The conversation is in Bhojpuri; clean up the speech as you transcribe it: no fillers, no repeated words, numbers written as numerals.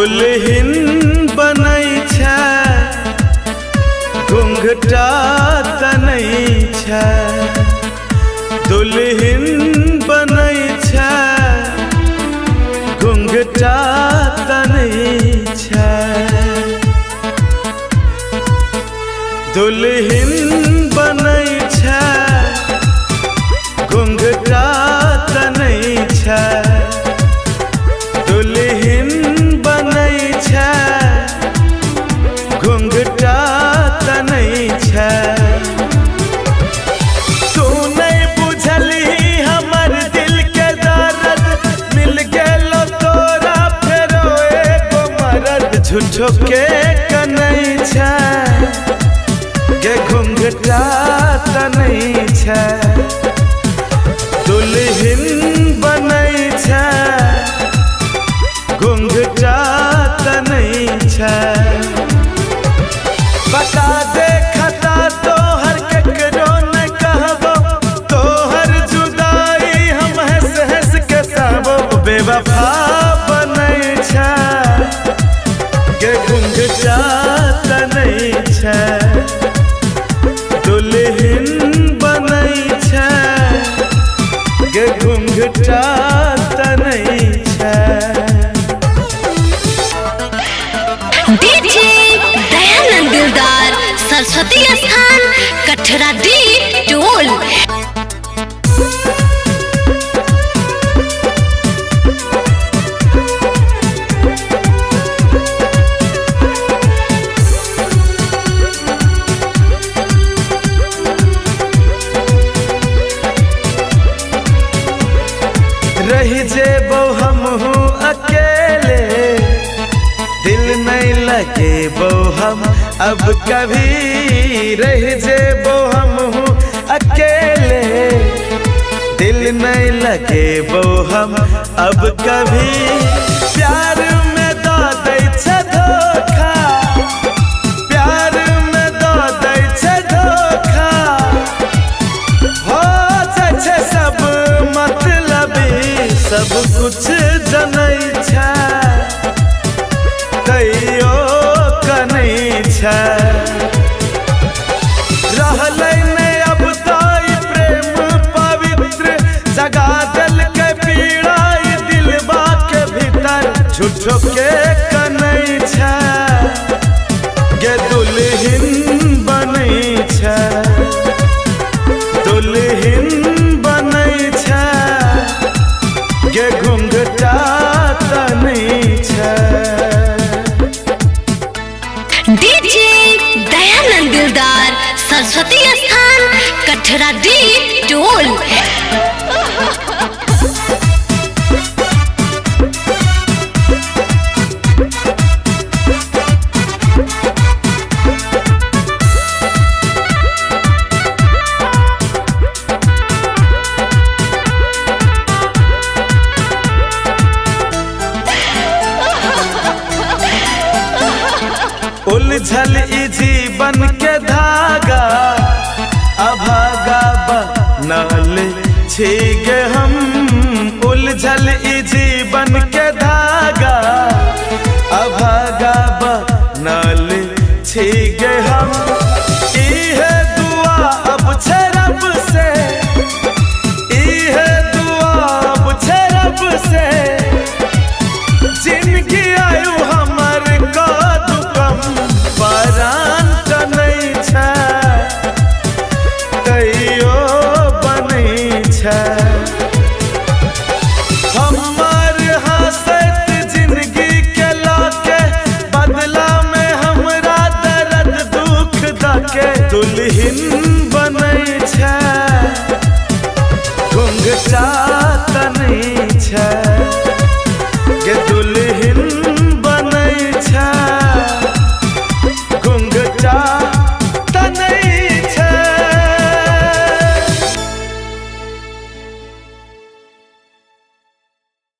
दुल्हिन बनै छै घुंघटा तनै छै दुल्हिन बनै छै घुंघटा तनै छै दुल्हिन बनै छै घुंघटा तनै छै दुल्हिन बनै छै घुंघटा तनै छै तू नहीं बुझली हमर दिल के दर्द मिल गेलो तोरा फेरो एगो मरद झूठो के कनै छै गे घुंघटा तनै छै दुल्हिन बनै छै घुंघटा तनै छै बता दे खता तोहर केकरो न कहबो तोहर जुदाई हम हंस हंस के सहबो बेवफा बनै छै गे घुंघटा तनै छै दुल्हिन बनै छै गे घुंघटा तनै छै डीजे दयानंद दिलदार सरस्वती स्थान कठरा डी टोल। रही जेबो हमहू अकेले दिल नहीं लगेबो हम अब कभी रह जेबो हमहू अकेले दिल नहीं लगेबो हम अब कभी प्यार में दो दै छै धोखा प्यार में दो दै छै धोखा हो जाइ छै सब मतलबी सब कुछ जनै छै तैयो कनै छै रहलै नहीं अब ताई प्रेम पवित्र जगा देलकै पीड़ा ई दिलबा के भीतर झूठो के कनै छै गे दुल्हिन बनै छै दुल्हिन बनै छै गे घुंघटा तनै छै डीजे दयानंद दिलदार सरस्वती स्थान कठरा डी टोल। उलझल ई जीवन के धागा अभागा बनल छी गे हम